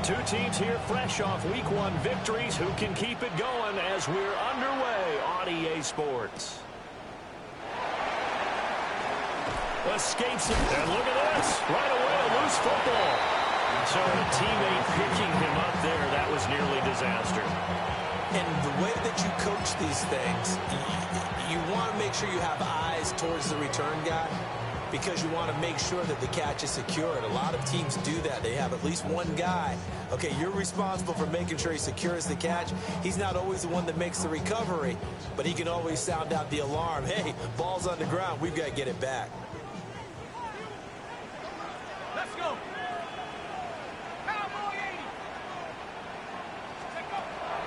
Two teams here fresh off Week 1 victories. Who can keep it going as we're underway on EA Sports? Escapes it. And look at this. Right away, a loose football. So a teammate picking him up there, that was nearly disaster. And the way that you coach these things, you want to make sure you have eyes towards the return guy, because you want to make sure that the catch is secured. A lot of teams do that. They have at least one guy. Okay, you're responsible for making sure he secures the catch. He's not always the one that makes the recovery, but he can always sound out the alarm. Hey, ball's on the ground. We've got to get it back. Let's go.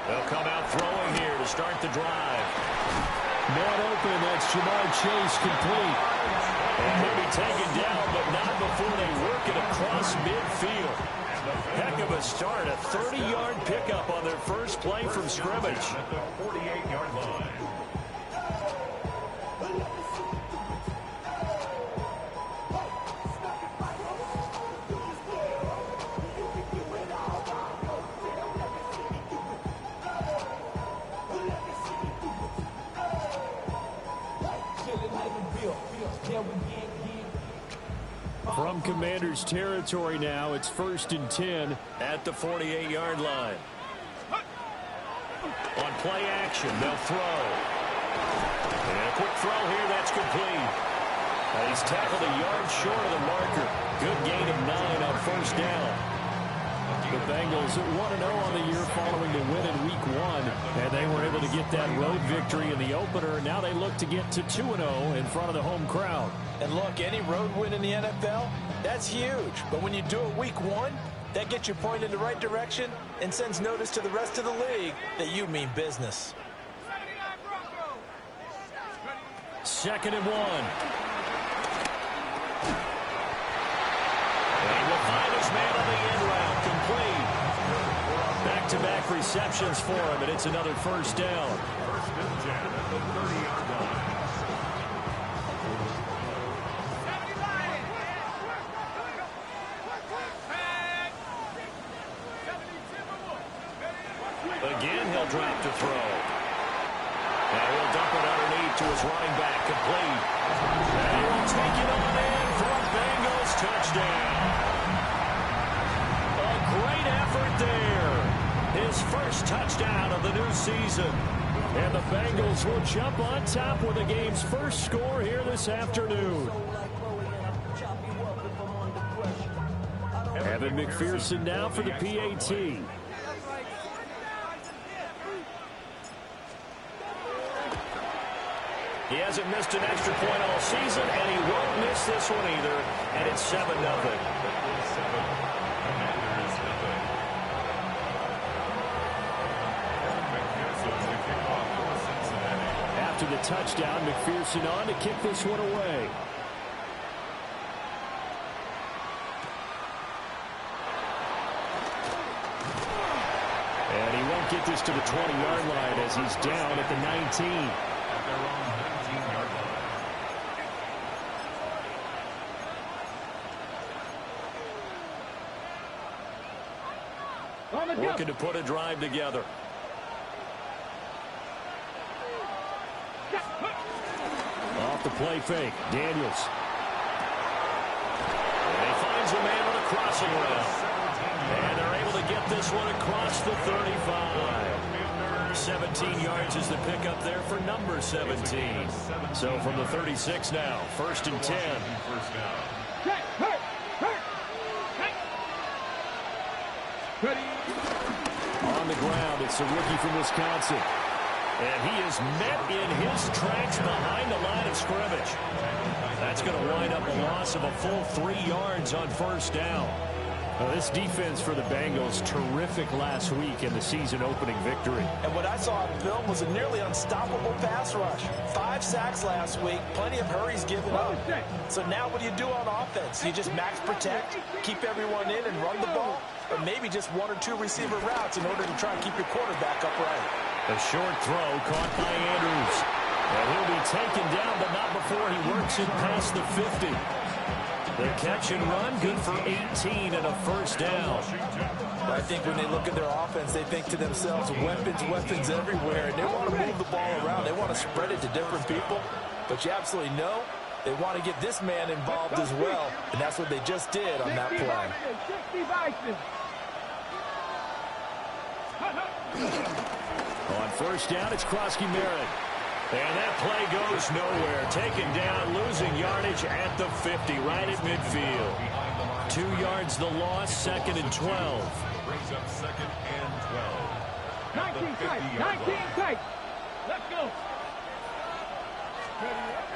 They'll come out throwing here to start the drive. Man open, that's Jamar Chase complete. And he'll be taken down, but not before they work it across midfield. Heck of a start, a 30-yard pickup on their first play from scrimmage. At the 48-yard line. From Commander's territory now, it's 1st and 10 at the 48-yard line. On play action, they'll throw. And a quick throw here, that's complete. He's tackled a yard short of the marker. Good gain of 9 on first down. The Bengals 1-0 on the year following the win in Week 1, and they were able to get that road victory in the opener. Now they look to get to 2-0 in front of the home crowd. And look, any road win in the NFL, that's huge. But when you do it Week 1, that gets you pointed in the right direction and sends notice to the rest of the league that you mean business. 2nd and 1. And he will find his man on the end route, complete. Back-to-back receptions for him, and it's another first down. 1st and 10 at the 30-yard line. Again, he'll drop to throw. And he'll dump it underneath to his running back, complete. And he will take it on in for a Bengals touchdown. A great effort there. His first touchdown of the new season. And the Bengals will jump on top with the game's first score here this afternoon. Evan McPherson now for the PAT. He hasn't missed an extra point all season, and he won't miss this one either. And it's 7-0. After the touchdown, McPherson on to kick this one away. And he won't get this to the 20-yard line as he's down at the 19. Looking to put a drive together. Off the play fake, Daniels. And he finds a man on a crossing route. And they're able to get this one across the 35. 17 yards is the pickup there for number 17. So from the 36 now, 1st and 10. On the ground, it's a rookie from Wisconsin. And he is met in his tracks behind the line of scrimmage. That's going to wind up a loss of a full 3 yards on first down. Well, this defense for the Bengals, terrific last week in the season-opening victory. And what I saw on film was a nearly unstoppable pass rush. 5 sacks last week, plenty of hurries given up. So now what do you do on offense? You just max protect, keep everyone in and run the ball? Or maybe just 1 or 2 receiver routes in order to try and keep your quarterback upright? A short throw caught by Andrews. And he'll be taken down, but not before he works it past the 50. The catch and run, good for 18 and a first down. I think when they look at their offense, they think to themselves, weapons, weapons everywhere, and they want to move the ball around. They want to spread it to different people, but you absolutely know they want to get this man involved as well, and that's what they just did on that play. On first down, it's Krosky-Merritt. And that play goes nowhere. Taken down, losing yardage at the 50, right at midfield. 2 yards the loss, 2nd and 12. Brings up 2nd and 12. 19 tight. Let's go.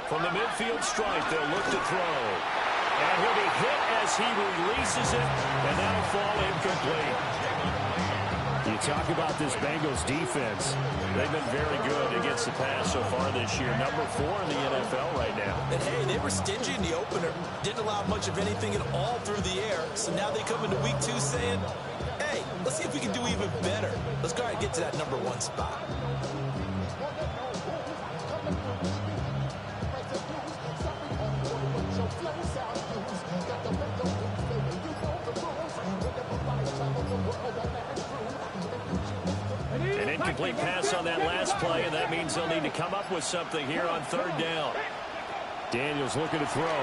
From the midfield stripe, they'll look to throw. And he'll be hit as he releases it, and that'll fall incomplete. You talk about this Bengals defense. They've been very good against the pass so far this year. Number 4 in the NFL right now. And, hey, they were stingy in the opener. Didn't allow much of anything at all through the air. So now they come into week 2 saying, hey, let's see if we can do even better. Let's go ahead and get to that number 1 spot. An incomplete pass on that last play, and that means they'll need to come up with something here on 3rd down. Daniels looking to throw.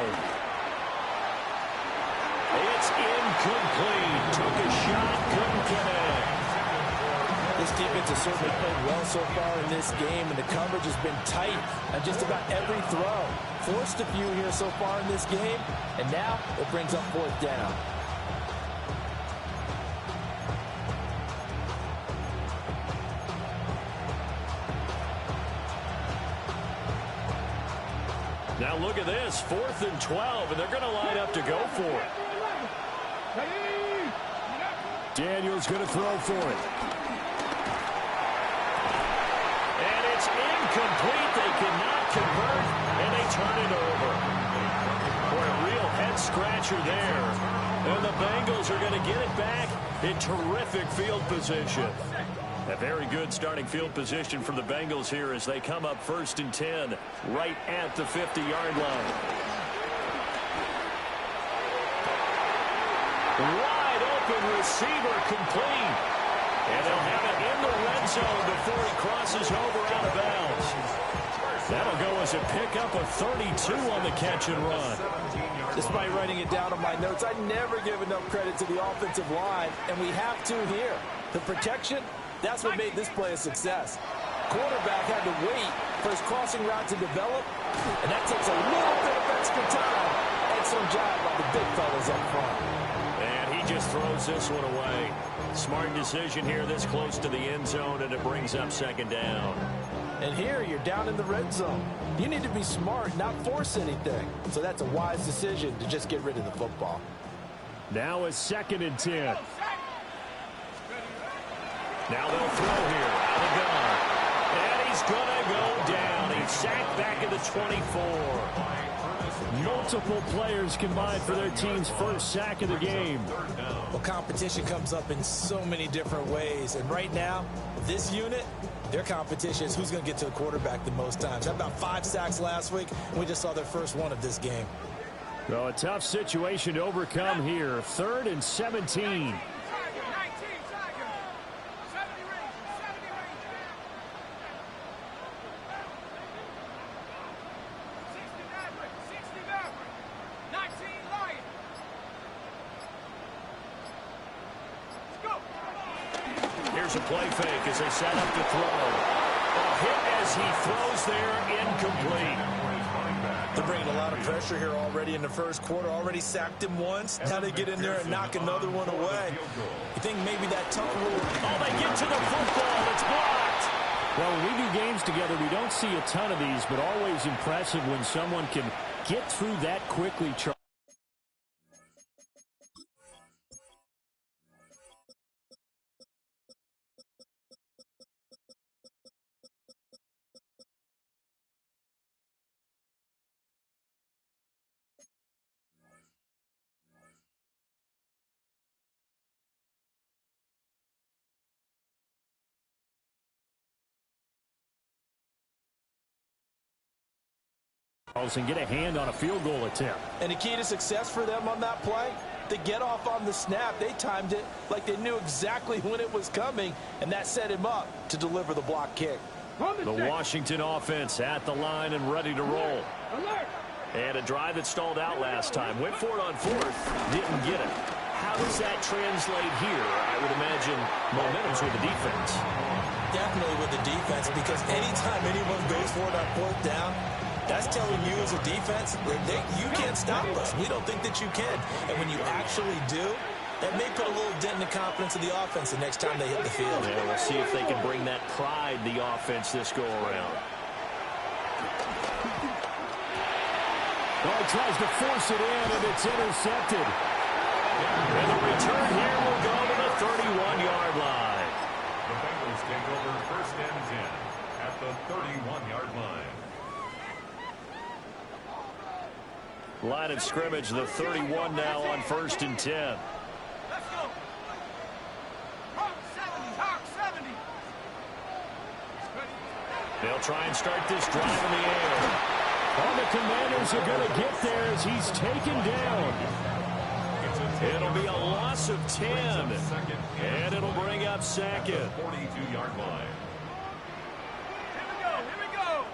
It's incomplete. Took a shot, couldn't connect. This defense has certainly played well so far in this game, and the coverage has been tight on just about every throw. Forced a few here so far in this game, and now it brings up 4th down. Now look at this, 4th and 12, and they're going to line up to go for it. Daniels going to throw for it. And it's incomplete. They cannot convert, and they turn it over. Boy, a real head-scratcher there. And the Bengals are going to get it back in terrific field position. A very good starting field position for the Bengals here as they come up 1st and 10 right at the 50-yard line. Wide open receiver complete. And they'll have it in the red zone before he crosses over out of bounds. That'll go as a pickup of 32 on the catch and run. Despite writing it down on my notes, I never give enough credit to the offensive line, and we have to here. The protection, that's what made this play a success. Quarterback had to wait for his crossing route to develop, and that takes a little bit of extra time. Excellent job by the big fellas up front. And he just throws this one away. Smart decision here this close to the end zone, and it brings up 2nd down. And here you're down in the red zone. You need to be smart, not force anything. So that's a wise decision to just get rid of the football. Now it's 2nd and 10. Now they'll throw here out of the gun. And he's going to go down. He's sacked back at the 24. Multiple players combined for their team's first sack of the game. Well, competition comes up in so many different ways. And right now, this unit, their competition is who's going to get to the quarterback the most times. Had about 5 sacks last week, and we just saw their first one of this game. Well, a tough situation to overcome here. 3rd and 17. Here's a play fake as they set up to throw. A hit as he throws there, incomplete. They're bringing a lot of pressure here already in the first quarter. Already sacked him once. Now they get in there and knock another one away. You think maybe that tuck rule... Oh, they get to the football. It's blocked. Well, when we do games together, we don't see a ton of these, but always impressive when someone can get through that quickly. and get a hand on a field goal attempt. And the key to success for them on that play, to get off on the snap, they timed it like they knew exactly when it was coming, and that set him up to deliver the block kick. The Washington offense at the line and ready to roll. And a drive that stalled out last time. Went for it on fourth, didn't get it. How does that translate here? I would imagine momentum's with the defense. Definitely with the defense, because anytime anyone goes for it on fourth down, that's telling you as a defense, you can't stop us. We don't think that you can. And when you actually do, that may put a little dent in the confidence of the offense the next time they hit the field. Yeah, we'll see if they can bring that pride, the offense, this go-around. Well, he tries to force it in, and it's intercepted. And the return here will go to the 31-yard line. The Bengals take over first and 10 at the 31-yard line. Line of scrimmage, the 31 now on first and 10. Let's go. Hawk 70. They'll try and start this drive in the air. All the Commanders are going to get there as he's taken down. It'll be a loss of 10. And it'll bring up second. 42-yard line. Here we go.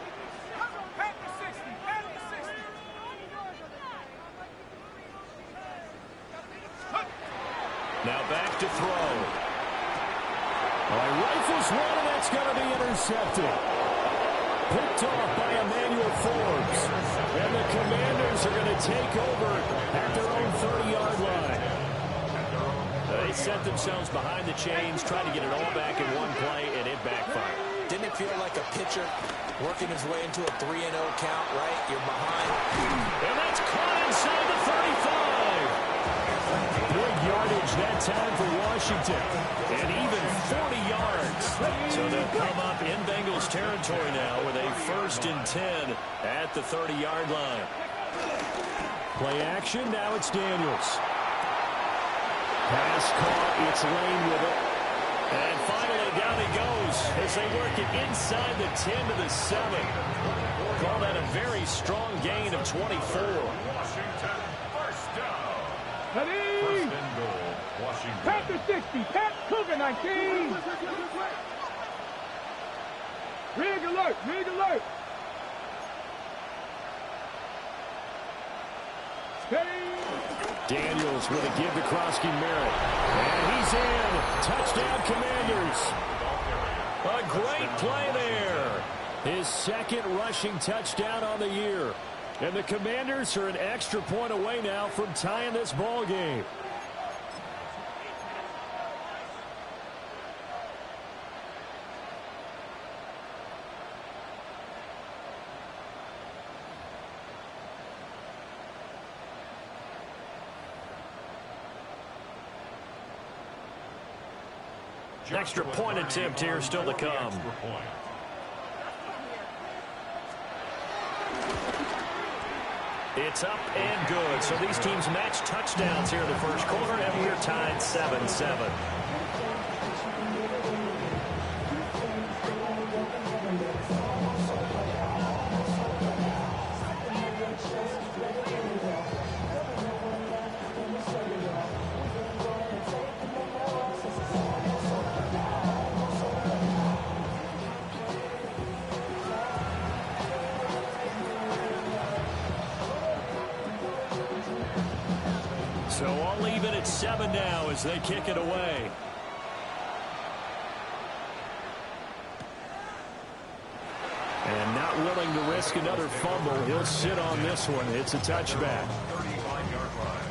Pat the 60. Now back to throw. Rifles one, and that's going to be intercepted. Picked off by Emmanuel Forbes. And the Commanders are going to take over at their own 30-yard line. They set themselves behind the chains, trying to get it all back in one play, and it backfired. Didn't it feel like a pitcher working his way into a 3-0 count, right? You're behind. And that's caught inside the 35. Big yardage that time for Washington. And even 40 yards. So they'll come up in Bengals territory now with a first and 10 at the 30-yard line. Play action, now it's Daniels. Pass caught, it's Lane with it. And finally down he goes as they work it inside the 10 to the 7. Call that a very strong gain of 24. Washington first down. Ready? First and goal, Washington. Pat the 60. Pat Cougar 19. Rig alert. Steady. Daniels with a give to Krosky Merritt. And he's in. Touchdown, Commanders. A great play there. His second rushing touchdown on the year. And the Commanders are an extra point away now from tying this ball game. Extra point attempt here still to come. It's up and good. So these teams match touchdowns here in the first quarter, and we're tied 7-7. So all even at 7 now as they kick it away. And not willing to risk another fumble. He'll sit on this one. It's a touchback. 35-yard line.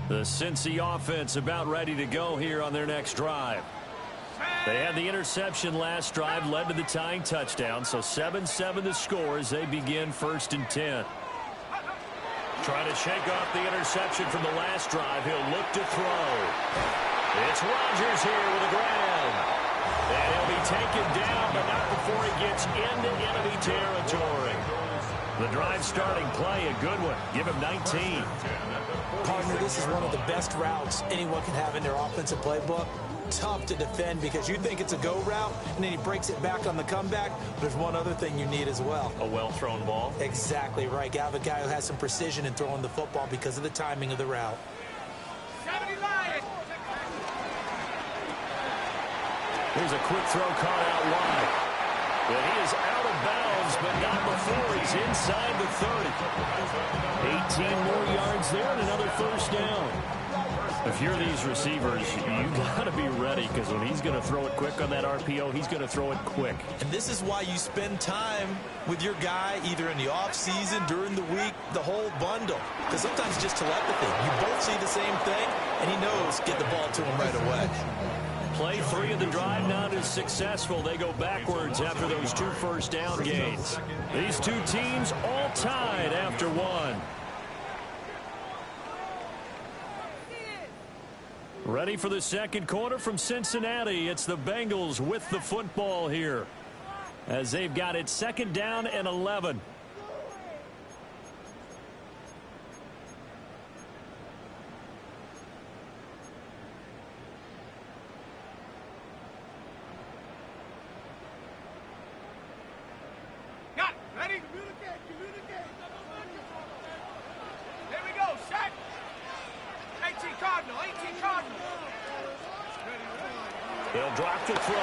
The Cincy offense about ready to go here on their next drive. They had the interception last drive, led to the tying touchdown. So 7-7 the score as they begin first and 10. Trying to shake off the interception from the last drive. He'll look to throw. It's Rodgers here with a grab. And he'll be taken down, but not before he gets into enemy territory. The drive starting play, a good one. Give him 19. Partner, this is one of the best routes anyone can have in their offensive playbook. Tough to defend because you think it's a go route, and then he breaks it back on the comeback. There's one other thing you need as well. A well-thrown ball. Exactly right. You have a guy who has some precision in throwing the football because of the timing of the route. Here's a quick throw caught out wide. But he is out of bounds, but not before he's inside the 30. 18 more yards there and another first down. If you're these receivers, you got to be ready because when he's going to throw it quick on that RPO, he's going to throw it quick. And this is why you spend time with your guy either in the offseason, during the week, the whole bundle. Because sometimes it's just telepathy. You both see the same thing, and he knows get the ball to him right away. Play 3 of the drive not as successful. They go backwards after those 2 first down gains. These two teams all tied after 1. Ready for the second quarter from Cincinnati. It's the Bengals with the football here as they've got it 2nd down and 11. Ready? Communicate. Here we go, set. 18 Cardinal. They'll drop the throw.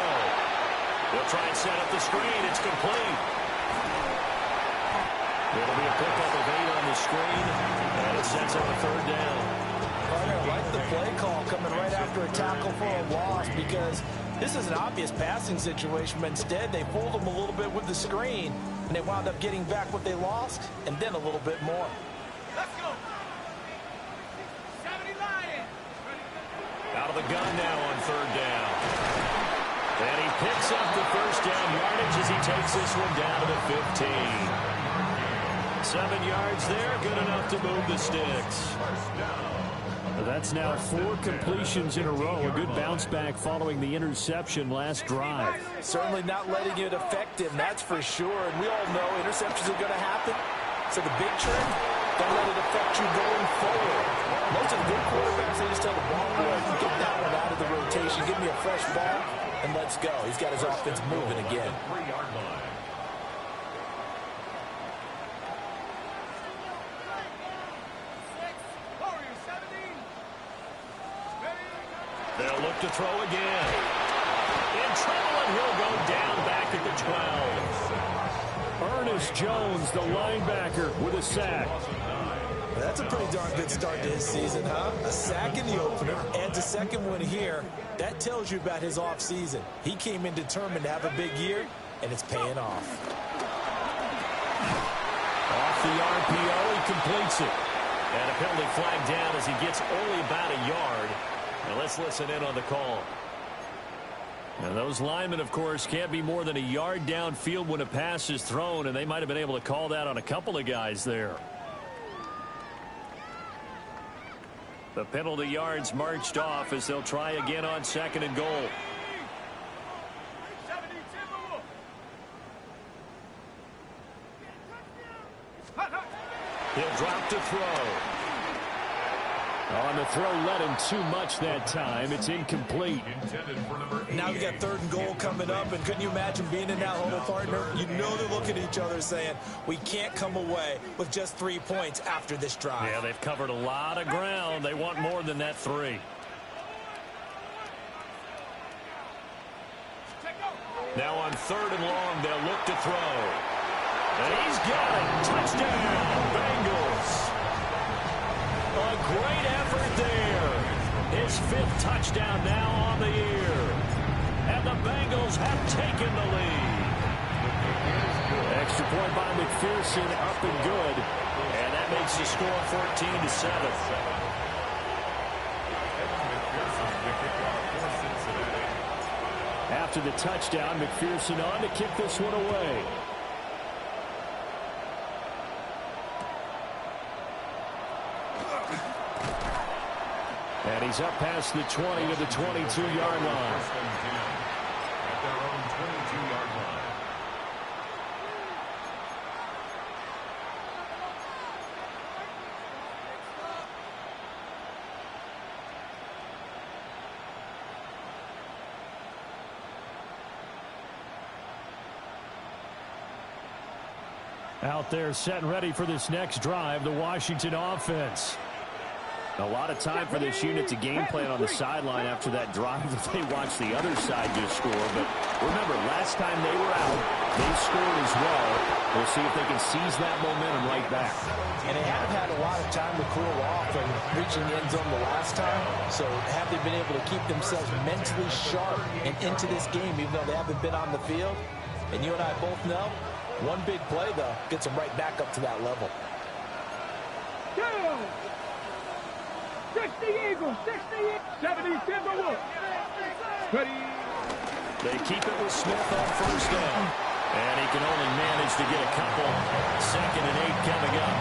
They'll try and set up the screen. It's complete. It'll be a pickup of 8 on the screen, and it sets up a 3rd down. I like the play call coming right after a tackle for a loss because this is an obvious passing situation, but instead they fooled them a little bit with the screen, and they wound up getting back what they lost and then a little bit more. Let's go. 70 Lions. Out of the gun now on 3rd down. And he picks up the first down yardage as he takes this one down to the 15. 7 yards there, good enough to move the sticks. That's now 4 completions in a row. A good bounce back following the interception last drive. Certainly not letting it affect him, that's for sure. And we all know interceptions are going to happen. So the big trend, don't let it affect you going forward. Most of the good quarterbacks, they just tell the ball boy, get that one out of the rotation, give me a fresh ball, and let's go. He's got his offense moving again. They'll look to throw again. In trouble, and he'll go down back at the 12. Ernest Jones, the linebacker, with a sack. That's a pretty darn good start to his season, huh? A sack in the opener, adds a second one here. That tells you about his offseason. He came in determined to have a big year, and it's paying off. Off the RPO, he completes it. And a penalty flag down as he gets only about a yard. Now let's listen in on the call. And those linemen, of course, can't be more than a yard downfield when a pass is thrown, and they might have been able to call that on a couple of guys there. The penalty yards marched off as they'll try again on 2nd and goal. He'll drop to throw. On the throw, led him too much that time. It's incomplete. Now we got 3rd and goal coming up, and couldn't you imagine being in that huddle, partner? You know they're looking at each other saying, we can't come away with just 3 points after this drive. Yeah, they've covered a lot of ground. They want more than that 3. Now on 3rd and long, they'll look to throw. And he's got it. Touchdown, Bengals. A great effort there. His 5th touchdown now on the year. And the Bengals have taken the lead. Extra point by McPherson, up and good. And that makes the score 14-7. After the touchdown, McPherson on to kick this one away. And he's up past the 20 to the 22-yard line. First and 10 at their own 22-yard line. Out there set and ready for this next drive, the Washington offense. A lot of time for this unit to game plan on the sideline after that drive that they watched the other side just score. But remember, last time they were out, they scored as well. We'll see if they can seize that momentum right back. And they haven't had a lot of time to cool off and reaching the end zone the last time. So have they been able to keep themselves mentally sharp and into this game, even though they haven't been on the field? And you and I both know, one big play, though, gets them right back up to that level. 60 Eagles, 60 70 Timberwolves. Ready. They keep it with Smith on first down. And he can only manage to get a couple. 2nd and 8 coming up.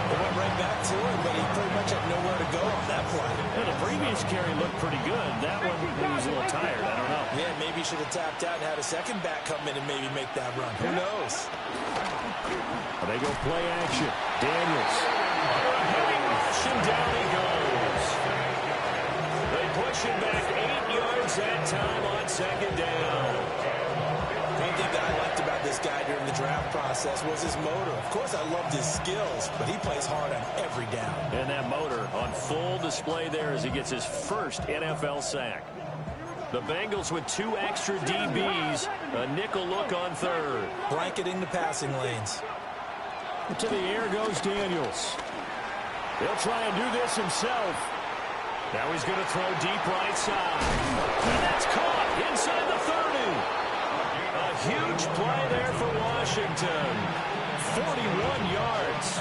They went right back to it, but he pretty much had nowhere to go on that play. And the previous carry looked pretty good. That one, he was a little tired. I don't know. Yeah, maybe he should have tapped out and had a second back come in and maybe make that run. Who knows? They go play action. Daniels. Heavy rush, and down he goes. They push him back 8 yards that time on 2nd down. One thing that I liked about this guy during the draft process was his motor. Of course, I loved his skills, but he plays hard on every down. And that motor on full display there as he gets his first NFL sack. The Bengals with 2 extra DBs, a nickel look on 3rd. Blanketing the passing lanes. To the air goes Daniels. He'll try and do this himself. Now he's going to throw deep right side. And that's caught inside the 30. A huge play there for Washington. 41 yards.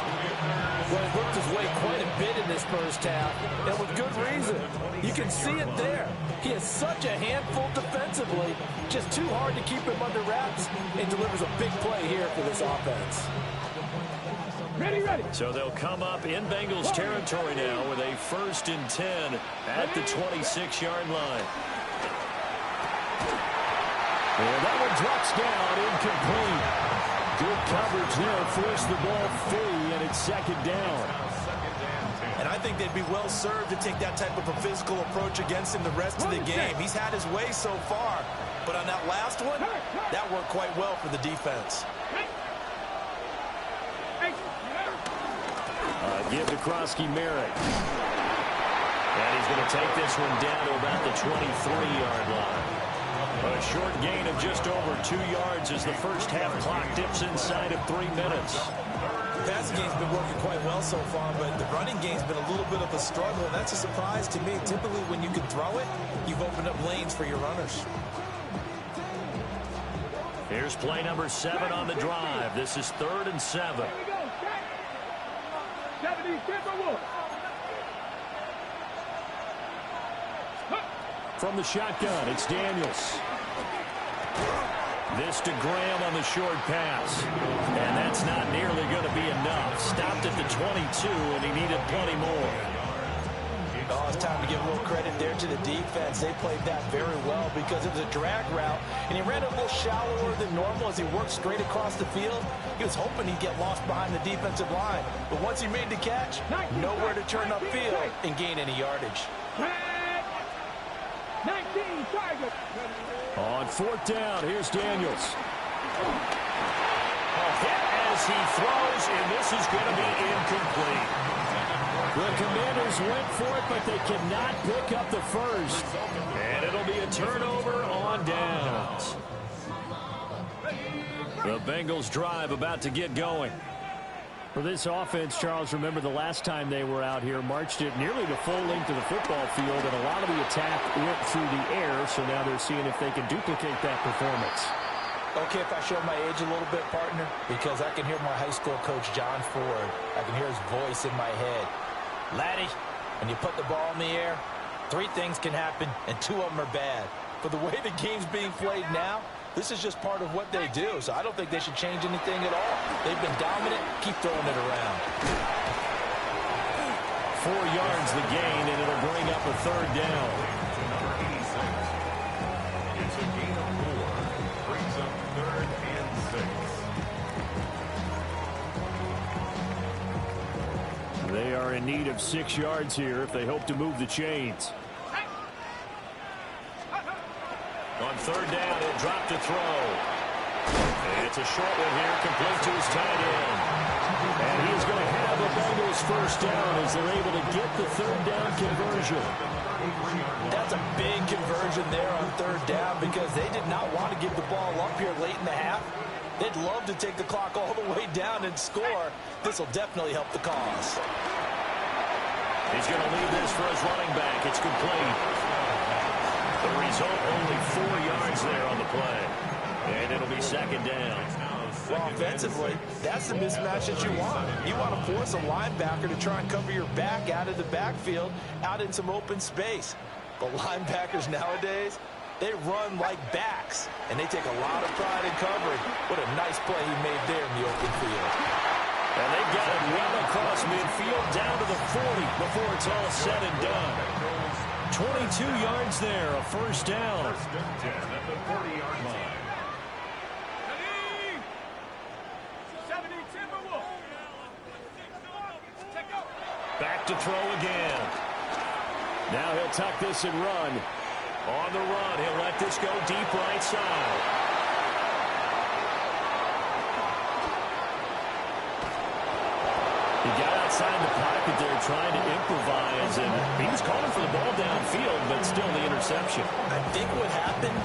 Well, he worked his way quite a bit in this first half, and with good reason. You can see it there. He has such a handful defensively, just too hard to keep him under wraps, and delivers a big play here for this offense. Ready, ready. So they'll come up in Bengals territory now with a 1st and 10 at the 26-yard line. And that one drops down, incomplete. Good coverage there, forced the ball free, and it's 2nd down. And I think they'd be well served to take that type of a physical approach against him the rest of the game. He's had his way so far, but on that last one, that worked quite well for the defense. Give to Krosky-Merrick. And he's going to take this one down to about the 23-yard line. A short gain of just over 2 yards as the first half clock dips inside of 3 minutes. The passing game's been working quite well so far, but the running game's been a little bit of a struggle, and that's a surprise to me. Typically, when you can throw it, you've opened up lanes for your runners. Here's play number 7 on the drive. This is 3rd and 7. 70 Timberwolves. From the shotgun, it's Daniels. This to Graham on the short pass. And that's not nearly going to be enough. Stopped at the 22, and he needed plenty more. Oh, it's time to give a little credit there to the defense. They played that very well because it was a drag route, and he ran a little shallower than normal as he worked straight across the field. He was hoping he'd get lost behind the defensive line. But once he made the catch, nowhere to turn upfield and gain any yardage. 19 target. On 4th down, here's Daniels. A hit as he throws, and this is going to be incomplete. The Commanders went for it, but they cannot pick up the first. And it'll be a turnover on downs. The Bengals drive about to get going. For this offense, Charles, remember the last time they were out here, marched it nearly the full length of the football field, and a lot of the attack went through the air, so now they're seeing if they can duplicate that performance. Okay, if I show my age a little bit, partner, because I can hear my high school coach, John Ford. I can hear his voice in my head. Laddie, when you put the ball in the air, 3 things can happen, and 2 of them are bad. For the way the game's being played now, this is just part of what they do, so I don't think they should change anything at all. They've been dominant. Keep throwing it around. 4 yards the gain, and it'll bring up a third down. To number 86. It's a gain of 4. Brings up 3rd and 6. They are in need of 6 yards here if they hope to move the chains. On 3rd down, he'll drop to throw. And it's a short one here, complete to his tight end. And he's going to have the Bengals first down as they're able to get the 3rd down conversion. That's a big conversion there on 3rd down because they did not want to give the ball up here late in the half. They'd love to take the clock all the way down and score. This will definitely help the cause. He's going to leave this for his running back. It's complete. The result, only 4 yards there on the play. And it'll be 2nd down. Well, offensively, that's the mismatch that you want. You want to force a linebacker to try and cover your back out of the backfield, out in some open space. But linebackers nowadays, they run like backs, and they take a lot of pride in covering. What a nice play he made there in the open field. And they've got it well across midfield down to the 40 before it's all said and done. 22 yards there, a first down. 1st and 10 at the 40-yard line. Back to throw again. Now he'll tuck this and run. On the run, he'll let this go deep right side. He got outside the pocket there trying to improvise, and he was calling for the ball downfield, but still the interception. I think what happened,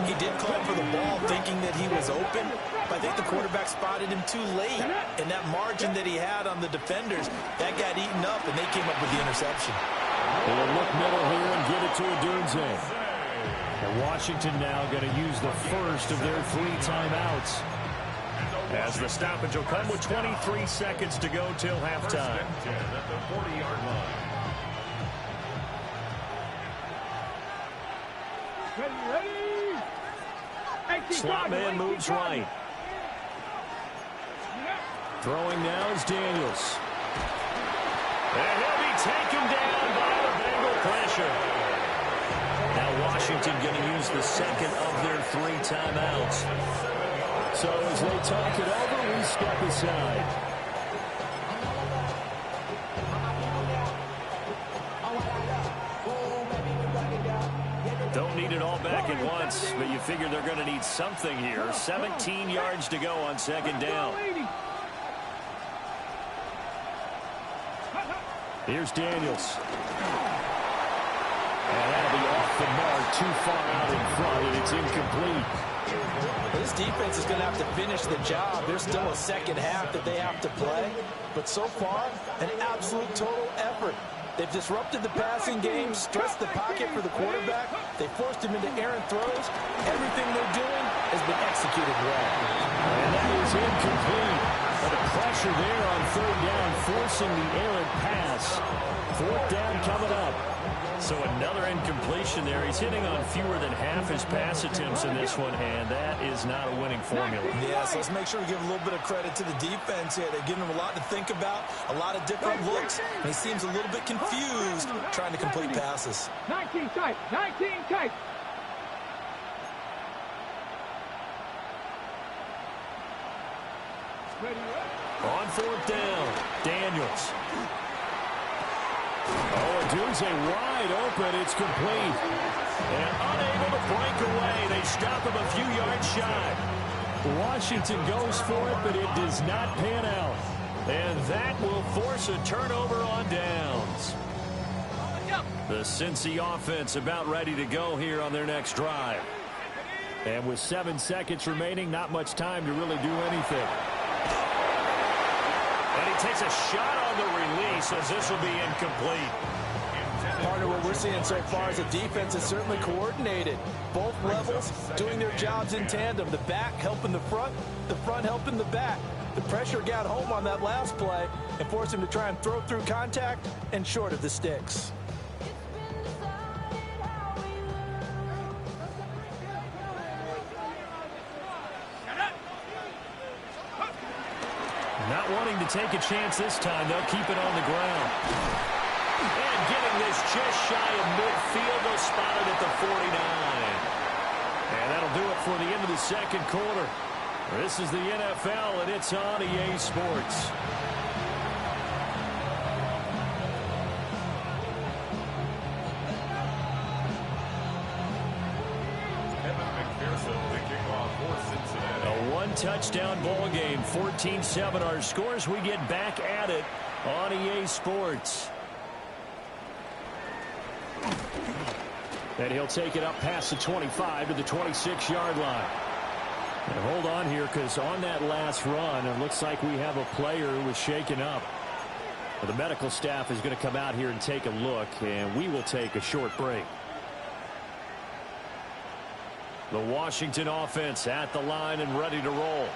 he did call for the ball thinking that he was open, but I think the quarterback spotted him too late, and that margin that he had on the defenders, that got eaten up, and they came up with the interception. They'll look middle here and give it to Odunze. And Washington now going to use the first of their 3 timeouts. As the stoppage will come with 23 seconds to go till halftime. 1st and 10 at the 40-yard line. Slot man moves right. Throwing now is Daniels. And he'll be taken down by the Bengal pressure. Now Washington going to use the second of their 3 timeouts. So as they talk it over, we step aside. Don't need it all back at once, but you figure they're going to need something here. 17 yards to go on 2nd down. Here's Daniels. And that'll be off the mark, too far out in front, and it's incomplete. This defense is going to have to finish the job. There's still a second half that they have to play. But so far, an absolute total effort. They've disrupted the passing game, stressed the pocket for the quarterback. They forced him into errant throws. Everything they're doing has been executed well. And that is incomplete. But the pressure there on 3rd down, forcing the errant pass. 4th down coming up. So another incompletion there. He's hitting on fewer than half his pass attempts in this one, and that is not a winning formula. Yeah, so let's make sure we give a little bit of credit to the defense here. They're giving him a lot to think about, a lot of different looks, and he seems a little bit confused trying to complete passes. 19 tight, 19 tight. On 4th down, Daniels. Oh, Odunze wide open. It's complete. And unable to break away. They stop him a few yards shy. Washington goes for it, but it does not pan out. And that will force a turnover on downs. The Cincy offense about ready to go here on their next drive. And with 7 seconds remaining, not much time to really do anything. And he takes a shot on the release as this will be incomplete. Partner, what we're seeing so far is a defense is certainly coordinated. Both levels doing their jobs in tandem. The back helping the front helping the back. The pressure got home on that last play and forced him to try and throw through contact and short of the sticks. Not wanting to take a chance this time. They'll keep it on the ground. And getting this just shy of midfield, they'll spot it at the 49. And that'll do it for the end of the second quarter. This is the NFL, and it's on EA Sports. A one-touchdown ball game, 14-7 our scores. We get back at it on EA Sports. And he'll take it up past the 25 to the 26-yard line. And hold on here, because on that last run, it looks like we have a player who was shaken up. Well, the medical staff is going to come out here and take a look, and we will take a short break. The Washington offense at the line and ready to roll.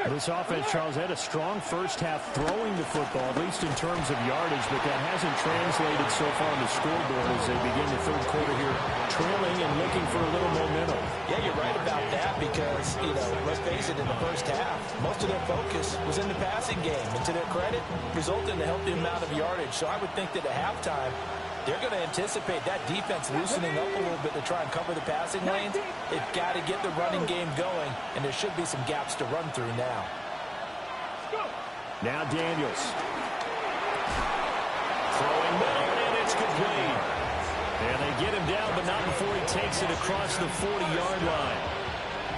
This offense, Charles, had a strong first half throwing the football, at least in terms of yardage, but that hasn't translated so far on the scoreboard as they begin the third quarter here, trailing and looking for a little momentum. Yeah, you're right about that because, let's face it, in the first half, most of their focus was in the passing game. And to their credit, resulted in a healthy amount of yardage. So I would think that at halftime, they're going to anticipate that defense loosening up a little bit to try and cover the passing lanes. They've got to get the running game going, and there should be some gaps to run through now. Now Daniels. Throwing middle, and it's complete. And they get him down, but not before he takes it across the 40-yard line.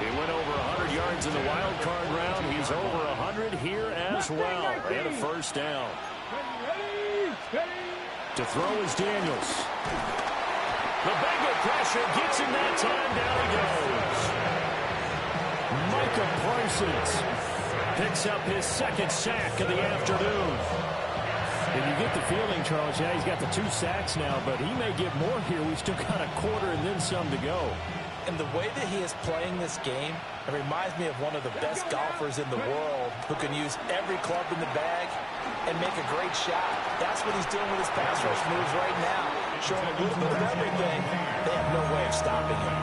He went over 100 yards in the wild card round. He's over 100 here as well. And a first down. To throw is Daniels. The Bengal pressure gets him that time. Down he goes. Micah Parsons picks up his second sack of the afternoon. And you get the feeling, Charles, yeah, he's got the 2 sacks now, but he may get more here. We've still got a quarter and then some to go. And the way that he is playing this game, it reminds me of one of the best golfers in the world who can use every club in the bag and make a great shot. That's what he's doing with his pass rush moves right now. Showing a little bit of everything. They have no way of stopping him.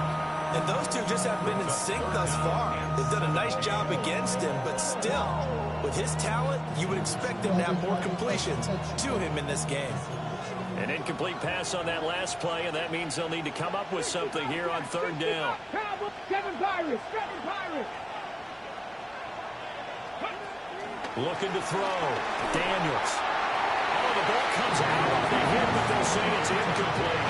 And those two just have been in sync thus far. They've done a nice job against him, but still, with his talent, you would expect him to have more completions to him in this game. An incomplete pass on that last play, and that means they'll need to come up with something here on third down. Looking to throw. Daniels. Oh, the ball comes out of the hit, but they'll say it's incomplete.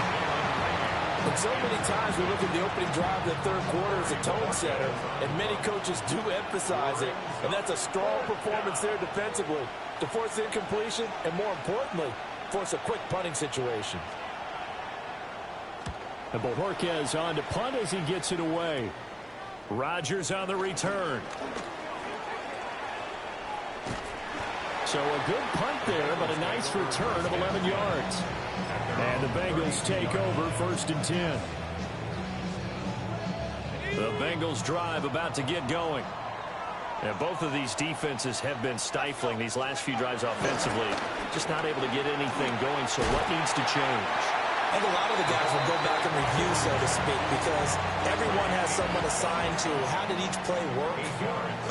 And so many times we look at the opening drive of the third quarter as a tone setter, and many coaches do emphasize it. And that's a strong performance there defensively to force incompletion and, more importantly, force a quick punting situation. And Bojorquez on to punt as he gets it away. Rodgers on the return. So a good punt there, but a nice return of 11 yards. And the Bengals take over 1st and 10. The Bengals drive about to get going. And both of these defenses have been stifling these last few drives offensively. Just not able to get anything going, so what needs to change? And a lot of the guys will go back and review, so to speak, because everyone has someone assigned to how did each play work.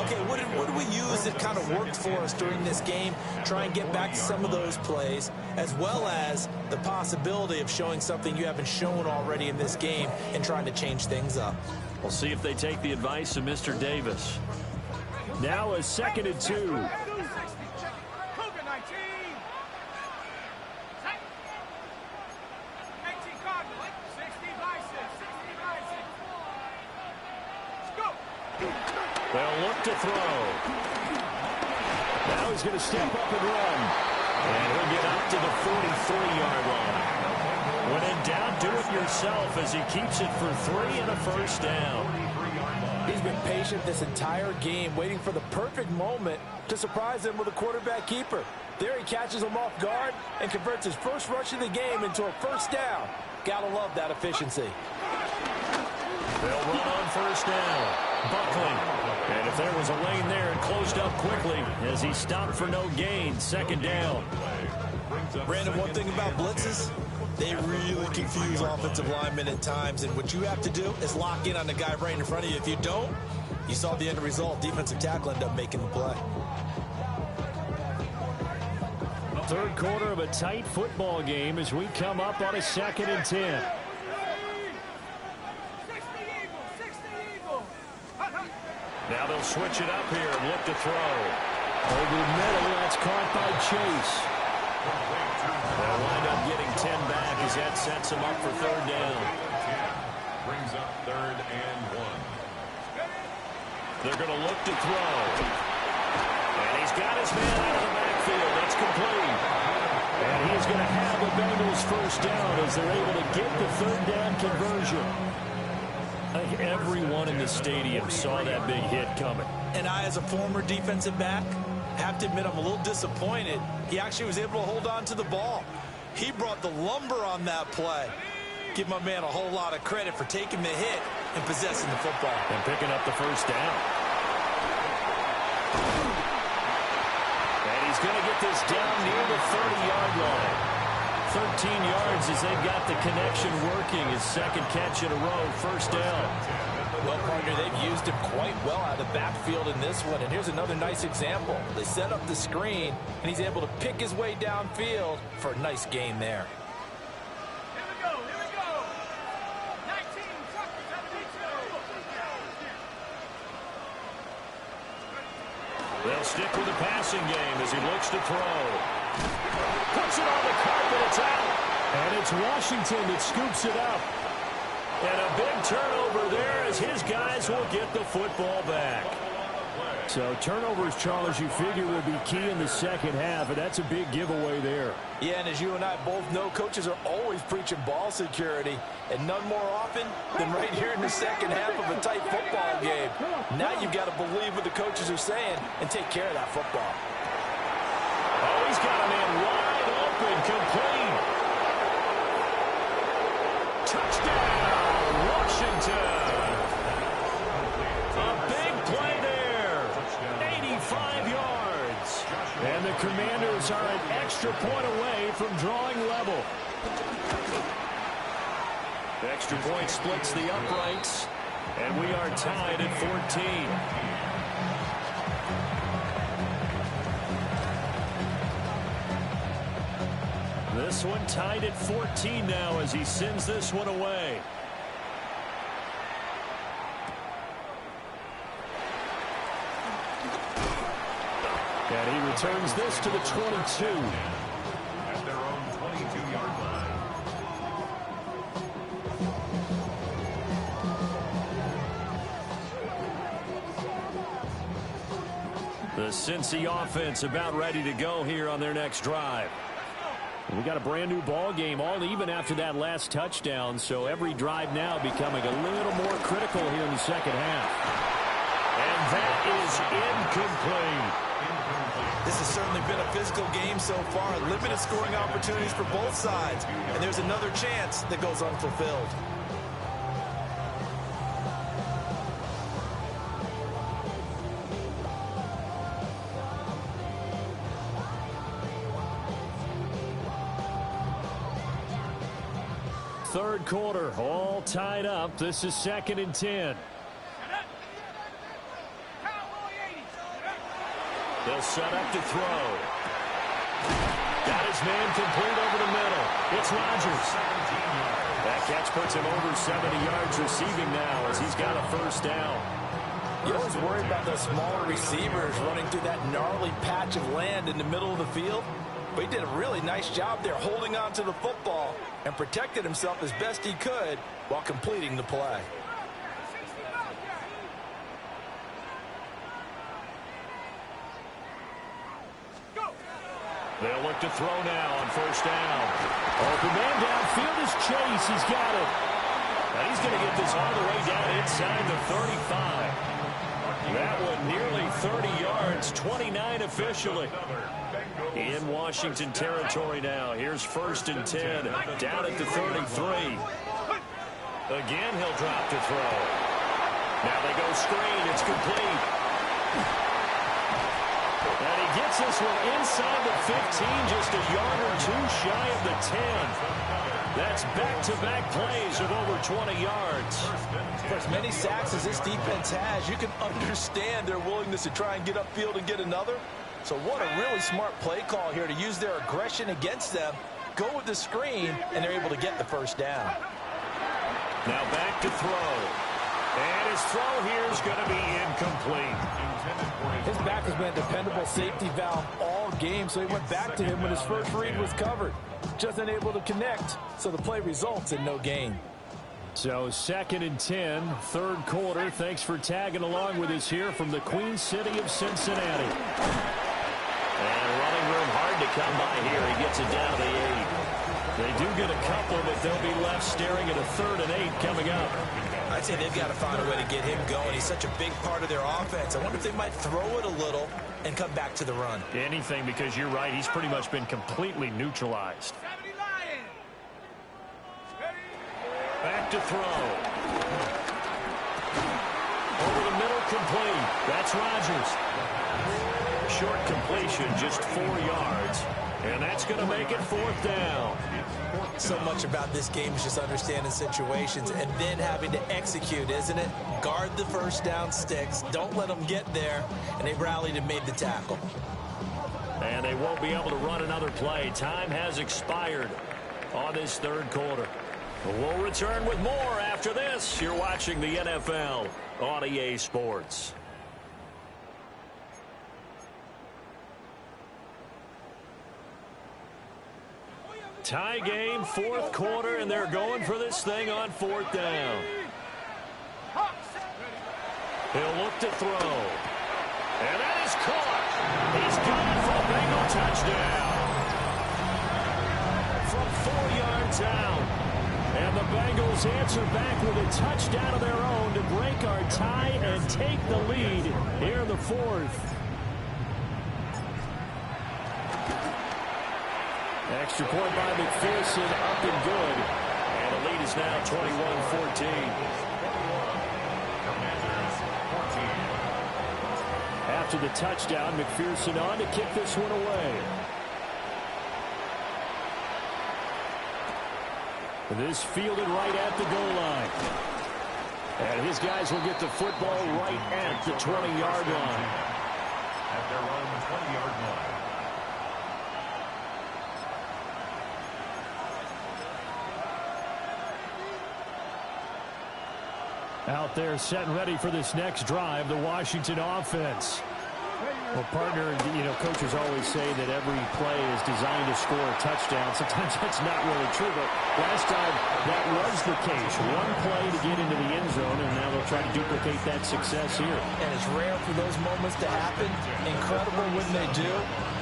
Okay, what did we use that kind of worked for us during this game? Try and get back to some of those plays, as well as the possibility of showing something you haven't shown already in this game and trying to change things up. We'll see if they take the advice of Mr. Davis. Now a 2nd and 2. They'll look to throw. Now he's going to step up and run. And he'll get up to the 43-yard line. When in doubt, do it yourself as he keeps it for 3 and a first down. He's been patient this entire game, waiting for the perfect moment to surprise him with a quarterback keeper. There he catches him off guard and converts his first rush of the game into a first down. Gotta love that efficiency. They'll run on first down. Buckling. And if there was a lane there, it closed up quickly as he stopped for no gain. 2nd down. Brandon, one thing about blitzes, they really confuse offensive linemen at times. And what you have to do is lock in on the guy right in front of you. If you don't, you saw the end result. Defensive tackle ended up making the play. Third quarter of a tight football game as we come up on a 2nd and 10. Now they'll switch it up here and look to throw. Over the middle, that's caught by Chase. They'll wind up getting 10 back as that sets them up for 3rd down. Brings up 3rd and 1. They're going to look to throw. And he's got his man out of the backfield. That's complete. And he's going to have the Bengals 1st down as they're able to get the 3rd down conversion. I think everyone in the stadium saw that big hit coming. And I, as a former defensive back, have to admit I'm a little disappointed. He actually was able to hold on to the ball. He brought the lumber on that play. Give my man a whole lot of credit for taking the hit and possessing the football. And picking up the 1st down. And he's going to get this down near the 30-yard line. 13 yards as they've got the connection working. His 2nd catch in a row, 1st down. Well, partner, they've used him quite well out of the backfield in this one. And here's another nice example. They set up the screen, and he's able to pick his way downfield for a nice gain there. Here we go. 19, They'll stick with the passing game as he looks to throw. Puts it on the carpet. It's out. And it's Washington that scoops it up. And a big turnover there as his guys will get the football back. So turnovers, Charles, you figure will be key in the 2nd half, and that's a big giveaway there. Yeah, and as you and I both know, coaches are always preaching ball security, and none more often than right here in the 2nd half of a tight football game. Now you've got to believe what the coaches are saying and take care of that football. Oh, he's got a man wide open, complete. Touchdown, Washington. A big play there. 85 yards. And the Commanders are an extra point away from drawing level. The extra point splits the uprights, and we are tied at 14. This one tied at 14 now as he sends this one away. And he returns this to the 22. At their own 22-yard line. The Cincy offense about ready to go here on their next drive. We got a brand new ball game, all even after that last touchdown. So every drive now becoming a little more critical here in the 2nd half. And that is incomplete. This has certainly been a physical game so far. Limited scoring opportunities for both sides. And there's another chance that goes unfulfilled. Third quarter, all tied up. This is 2nd and 10. They'll set up to throw. Got his man complete over the middle. It's Rodgers. That catch puts him over 70 yards receiving now as he's got a 1st down. You always worry about those smaller receivers running through that gnarly patch of land in the middle of the field. But he did a really nice job there holding on to the football and protected himself as best he could while completing the play. They'll look to throw now on 1st down. Open man downfield is Chase. He's got it. And he's going to get this all the way down inside the 35. That one nearly 30 yards, 29 officially. In Washington territory now. Here's 1st and 10, down at the 33. Again, he'll drop to throw. Now they go screen. It's complete. And he gets this one inside the 15, just a yard or two shy of the 10. That's back-to-back plays of over 20 yards. For as many sacks as this defense has, you can understand their willingness to try and get upfield and get another. So what a really smart play call here to use their aggression against them, go with the screen, and they're able to get the first down. Now back to throw. And his throw here is going to be incomplete. His back has been a dependable safety valve all game, so he went back to him when his first read was covered. Just unable to connect, so the play results in no gain. So 2nd and 10, third quarter. Thanks for tagging along with us here from the Queen City of Cincinnati. And running room hard to come by here. He gets it down to the 8. They do get a couple, but they'll be left staring at a 3rd and 8 coming up. I'd say they've got to find a way to get him going. He's such a big part of their offense. I wonder if they might throw it a little and come back to the run. Anything, because you're right. He's pretty much been completely neutralized. Back to throw. Over the middle, complete. That's Rodgers. Short completion, just 4 yards. And that's going to make it 4th down. So much about this game is just understanding situations and then having to execute, isn't it? Guard the first down sticks. Don't let them get there. And they rallied and made the tackle. And they won't be able to run another play. Time has expired on this 3rd quarter. We'll return with more after this. You're watching the NFL on EA Sports. Tie game, 4th quarter, and they're going for this thing on 4th down. He'll look to throw. And that is caught. He's gone for a Bengal touchdown. From 4 yards out. And the Bengals answer back with a touchdown of their own to break our tie and take the lead here in the 4th. Extra point by McPherson, up and good. And the lead is now 21-14. After the touchdown, McPherson on to kick this one away. This fielded right at the goal line. And his guys will get the football right at the 20-yard line. At their own 20-yard line. Out there set and ready for this next drive, the Washington offense. Well, partner, you know, coaches always say that every play is designed to score a touchdown. Sometimes that's not really true, but last time that was the case. One play to get into the end zone, and now they'll try to duplicate that success here. And it's rare for those moments to happen. Incredible when they do.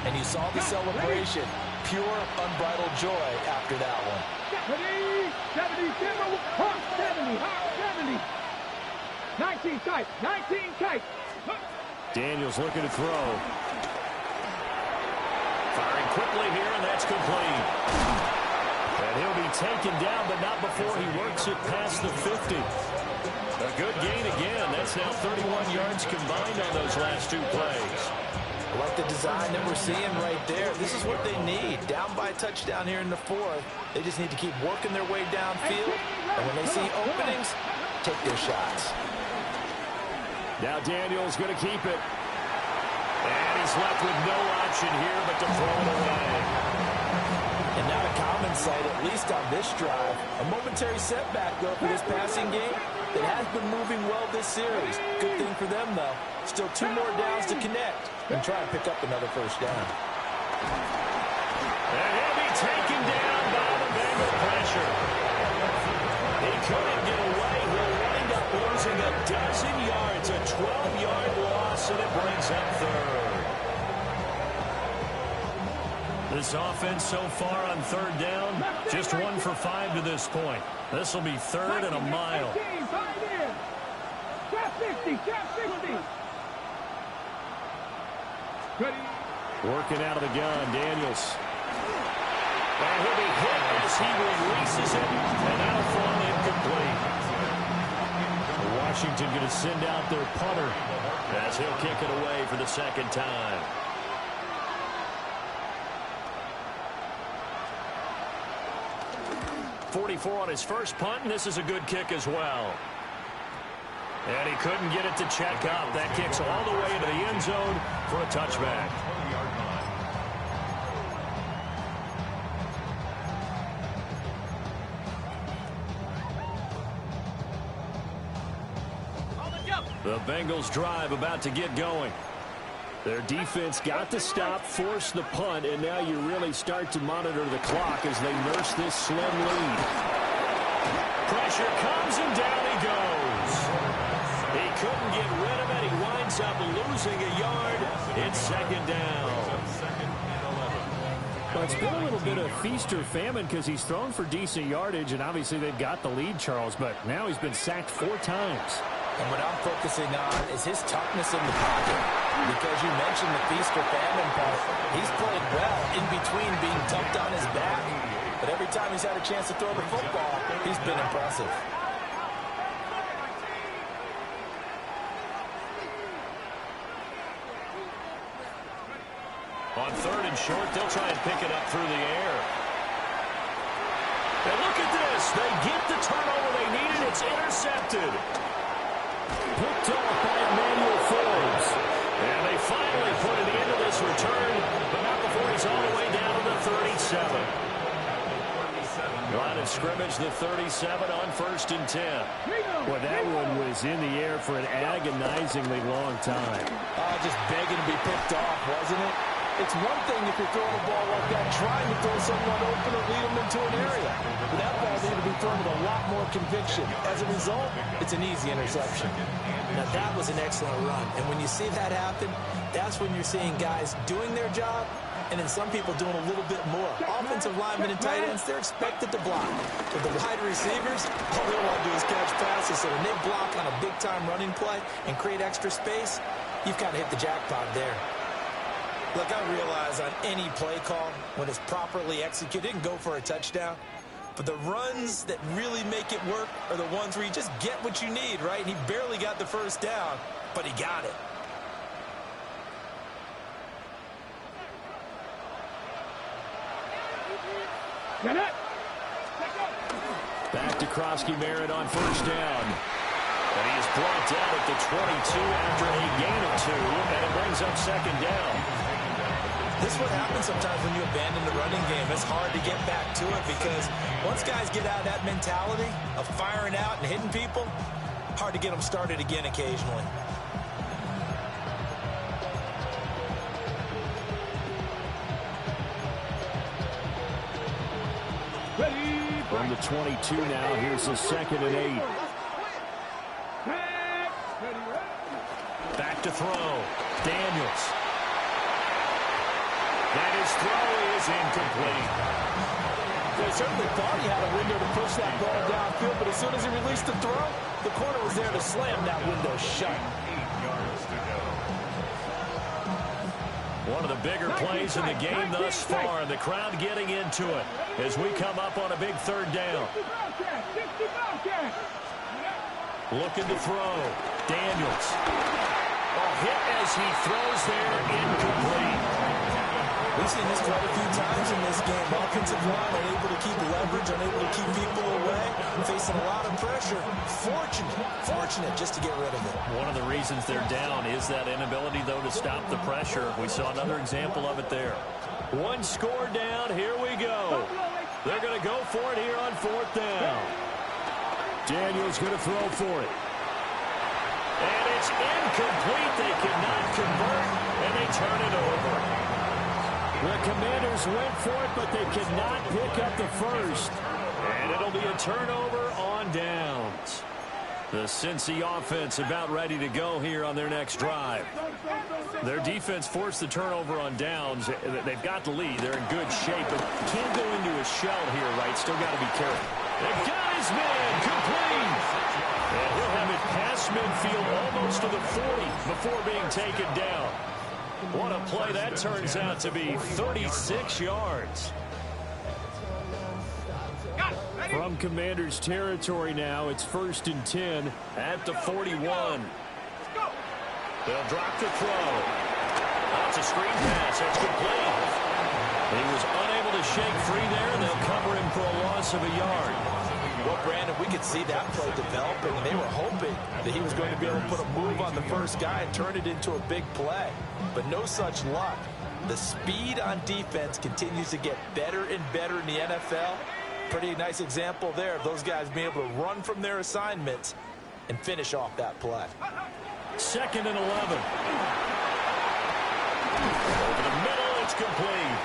And you saw the celebration. Pure, unbridled joy after that one. 70, 19 tight, 19 tight. Daniels looking to throw. Firing quickly here, and that's complete. And he'll be taken down, but not before he works it past the 50. A good gain again. That's now 31 yards combined on those last 2 plays. I like the design that we're seeing right there. This is what they need. Down by a touchdown here in the 4th. They just need to keep working their way downfield. And when they see openings, take their shots. Now Daniels going to keep it. And he's left with no option here but to throw it away. And not a common sight, at least on this drive. A momentary setback, though, for this passing game that has been moving well this series. Good thing for them, though. Still 2 more downs to connect and try and pick up another first down. And he'll be taken down by the Bengal pressure. He couldn't get away. He'll wind up losing a dozen yards, a 12-yard loss, and it brings up 3rd. This offense so far on 3rd down, just 1 for 5 to this point. This will be 3rd and a mile. Working out of the gun, Daniels. And he'll be hit as he releases it, and that'll fall incomplete. Washington going to send out their punter as he'll kick it away for the 2nd time. .44 on his first punt, and this is a good kick as well. And he couldn't get it to check up. That kicks all the way into the end zone for a touchback. The Bengals drive about to get going. Their defense got the stop, forced the punt, and now you really start to monitor the clock as they nurse this slim lead. Pressure comes, and down he goes. He couldn't get rid of it. He winds up losing a yard. It's second down. Well, it's been a little bit of feast or famine because he's thrown for decent yardage, and obviously they've got the lead, Charles, but now he's been sacked 4 times. And what I'm focusing on is his toughness in the pocket. Because you mentioned the feast or famine part. He's played well in between being dumped on his back. But every time he's had a chance to throw the football, he's been impressive. On 3rd and short, they'll try and pick it up through the air. And look at this. They get the turnover they needed. It's intercepted. Picked off by Emmanuel Forbes. And they finally put an end to this return, but not before he's all the way down to the 37. Line of scrimmage, the 37 on 1st and 10. Well, that one was in the air for an agonizingly long time. Just begging to be picked off, wasn't it? It's one thing if you're throwing a ball like that, trying to throw someone open or lead them into an area. But that ball needed to be thrown with a lot more conviction. As a result, it's an easy interception. Now, that was an excellent run. And when you see that happen, that's when you're seeing guys doing their job and then some people doing a little bit more. Offensive linemen and tight ends, they're expected to block. But the wide receivers, all they want to do is catch passes. So when they block on a big-time running play and create extra space, you've kind of hit the jackpot there. Look, I realize on any play call, when it's properly executed, it can go for a touchdown. But the runs that really make it work are the ones where you just get what you need, right? And he barely got the first down, but he got it. Back to Krosky-Merritt on 1st down. And he is brought down at the 22 after a gain of 2, and it brings up 2nd down. This is what happens sometimes when you abandon the running game. It's hard to get back to it because once guys get out of that mentality of firing out and hitting people, hard to get them started again occasionally. From the 22 now, here's the 2nd and 8. Back to throw. Daniels. And his throw is incomplete. They certainly thought he had a window to push that ball downfield, but as soon as he released the throw, the corner was there to slam that window shut. 8 yards to go. One of the bigger plays in the game thus far, and the crowd getting into it as we come up on a big 3rd down. Looking to throw. Daniels. Hit as he throws there, incomplete. We've seen this quite a few times in this game. Offensive line unable to keep leverage, unable to keep people away, facing a lot of pressure. Fortunate just to get rid of it. One of the reasons they're down is that inability, though, to stop the pressure. We saw another example of it there. 1 score down. Here we go. They're going to go for it here on 4th down. Daniels going to throw for it. And it's incomplete. They cannot convert, and they turn it over. The Commanders went for it, but they could not pick up the first. And it'll be a turnover on downs. The Cincy offense about ready to go here on their next drive. Their defense forced the turnover on downs. They've got the lead. They're in good shape, but can't go into a shell here, right? Still got to be careful. They've got his man complete. And he'll have it past midfield almost to the 40 before being taken down. What a play that turns out to be. 36 yards. From Commanders territory now, it's 1st and 10 at the 41. They'll drop the throw. That's a screen pass. That's complete. He was unable to shake free there, and they'll cover him for a loss of a yard. Well, Brandon, we could see that play developing, and they were hoping that he was going to be able to put a move on the first guy and turn it into a big play. But no such luck. The speed on defense continues to get better and better in the NFL. Pretty nice example there of those guys being able to run from their assignments and finish off that play. 2nd and 11. Over the middle, it's complete.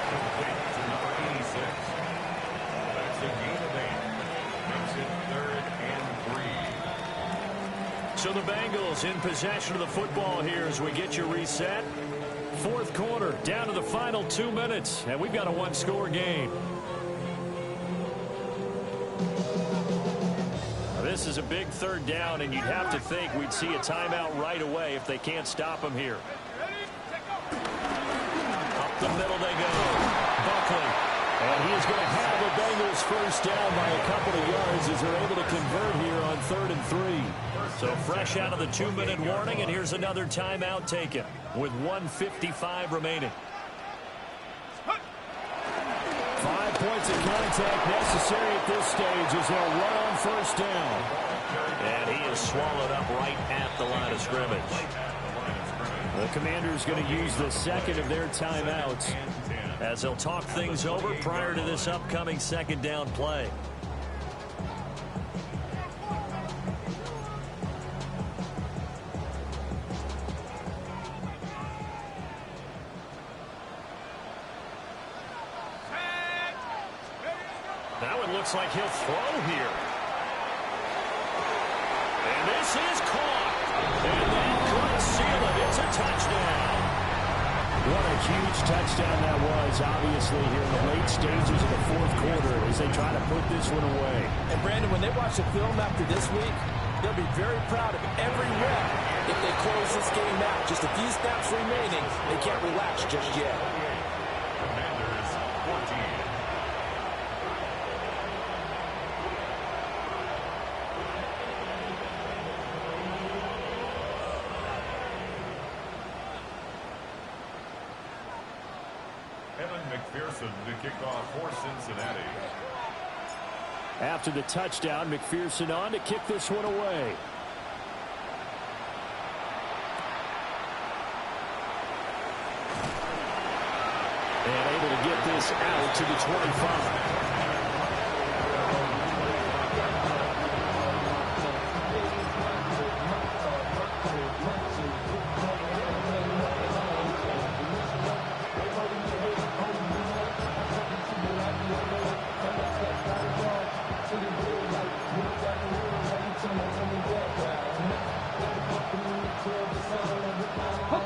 Complete to number 86. That's a gain of 8. Makes it 3rd and 3. So the Bengals in possession of the football here as we get you reset. 4th quarter, down to the final 2 minutes, and we've got a one-score game. Now, this is a big 3rd down, and you'd have to think we'd see a timeout right away if they can't stop him here. Up the middle they go. Buckley. And he is going to have the Bengals first down by a couple of yards as they're able to convert here on 3rd and 3. So fresh out of the 2-minute warning, and here's another timeout taken with 1:55 remaining. 5 points of contact necessary at this stage as they'll run on first down. And he is swallowed up right at the line of scrimmage. The Commanders going to use the second of their timeouts as they'll talk things over prior to this upcoming 2nd down play. Now it looks like he'll throw here. And this is caught. And that could seal it. It's a touchdown. What a huge touchdown that was, obviously, here in the late stages of the 4th quarter as they try to put this one away. And, Brandon, when they watch the film after this week, they'll be very proud of every rep if they close this game out. Just a few snaps remaining. They can't relax just yet. Commanders 14. McPherson to kick off for Cincinnati. After the touchdown, McPherson on to kick this one away. And able to get this out to the 25.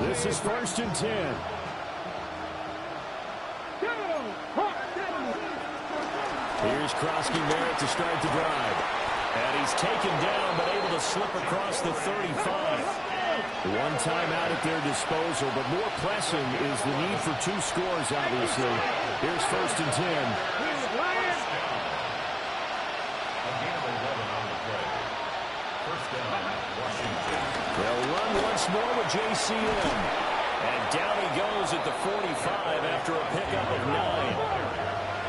This is 1st and 10. Here's Krosky Merritt to start the drive. And he's taken down but able to slip across the 35. One timeout at their disposal, but more pressing is the need for 2 scores, obviously. Here's 1st and 10. They'll run once more with JCM. And down he goes at the 45 after a pickup of 9.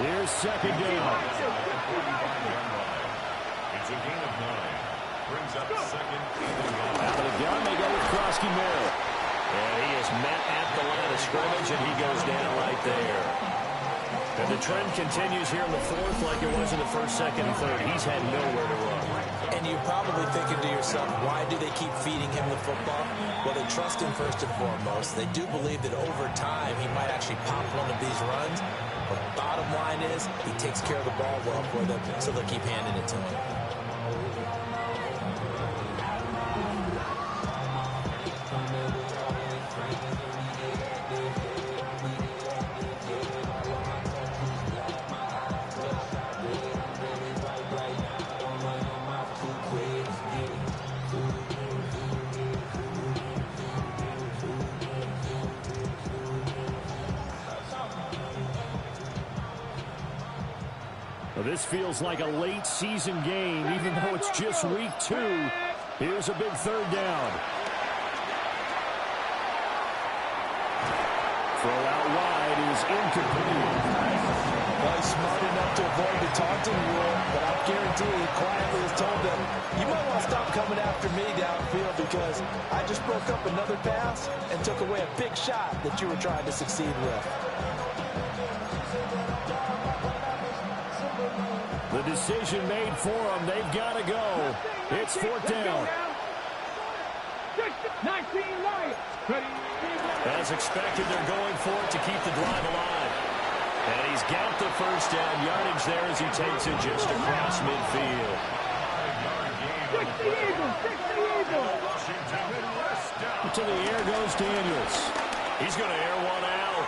Here's 2nd down. It's a gain of 9. Brings up 2nd and 1. Out of the gun, they go with Krosky Merritt. And he is met at the line of scrimmage, and he goes down right there. And the trend continues here in the 4th like it was in the 1st, 2nd, and 3rd. He's had nowhere to run. And you're probably thinking to yourself, why do they keep feeding him the football? Well, they trust him first and foremost. They do believe that over time he might actually pop one of these runs. But bottom line is he takes care of the ball well for them, so they'll keep handing it to him. Well, this feels like a late season game, even though it's just week 2. Here's a big 3rd down. Throw out wide is incomplete. Well, he's smart enough to avoid the taunting rule, but I guarantee he quietly has told them, you might want to stop coming after me downfield because I just broke up another pass and took away a big shot that you were trying to succeed with. The decision made for them. They've got to go. It's fourth down. 19 Lions. As expected, they're going for it to keep the drive alive. And he's got the first down yardage there as he takes it just across midfield. 60 Eagles. 60 Eagles. To the air goes Daniels. He's going to air one out.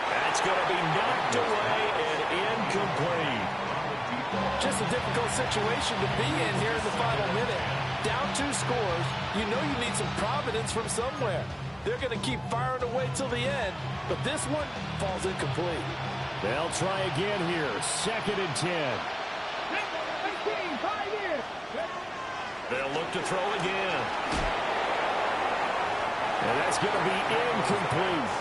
That's going to be knocked away and incomplete. Just a difficult situation to be in here in the final minute. Down 2 scores, you know you need some providence from somewhere. They're going to keep firing away till the end, but this one falls incomplete. They'll try again here. 2nd and 10. 18, 5 years. They'll look to throw again. And that's going to be incomplete.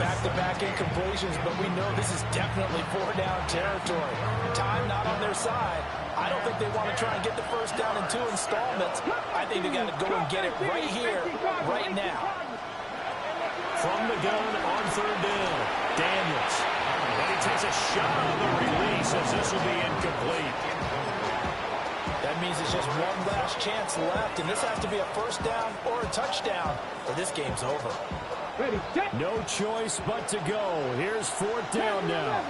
Back-to-back incompletions, but we know this is definitely 4-down territory. Time not on their side. I don't think they want to try and get the first down in 2 installments. I think they got to go and get it right here, right now. From the gun on 3rd down, Daniels. And he takes a shot on the release as this will be incomplete. That means it's just one last chance left, and this has to be a first down or a touchdown, or this game's over. No choice but to go. Here's 4th down now.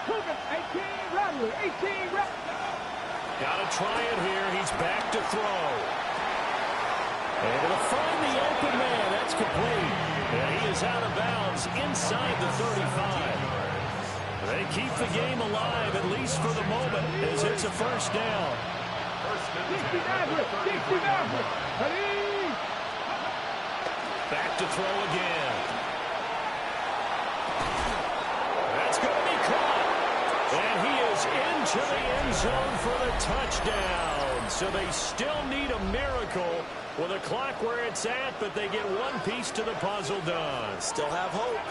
18 Rodley. 18 Rodley. Got to try it here. He's back to throw. Able to find the open man. That's complete. And he is out of bounds inside the 35. They keep the game alive, at least for the moment, as it's a first down. 60 Maverick. 60 Maverick. Back to throw again. That's going to be caught. And he is into the end zone for the touchdown. So they still need a miracle with a clock where it's at, but they get one piece to the puzzle done. Still have hope.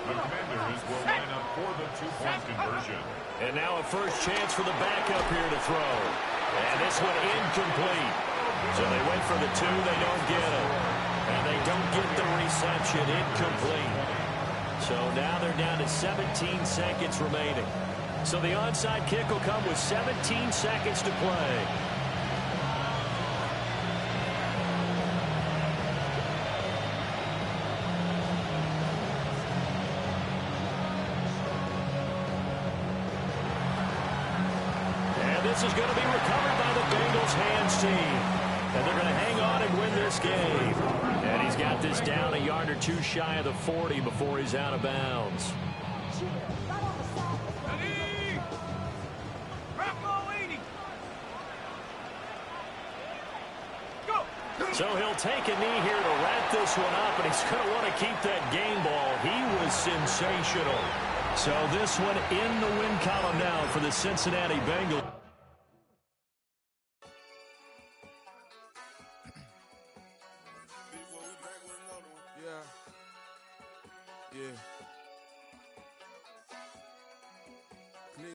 The Commanders will line up for the 2-point conversion. And now a first chance for the backup here to throw. And this one incomplete. So they went for the 2, they don't get it. And they don't get the reception, incomplete. So now they're down to 17 seconds remaining. So the onside kick will come with 17 seconds to play. And this is going to be recovered by the Bengals hands team. And they're going to hang on and win this game. And he's got this down a yard or 2 shy of the 40 before he's out of bounds. So he'll take a knee here to wrap this one up, and he's going to want to keep that game ball. He was sensational. So this one in the win column now for the Cincinnati Bengals. Yeah.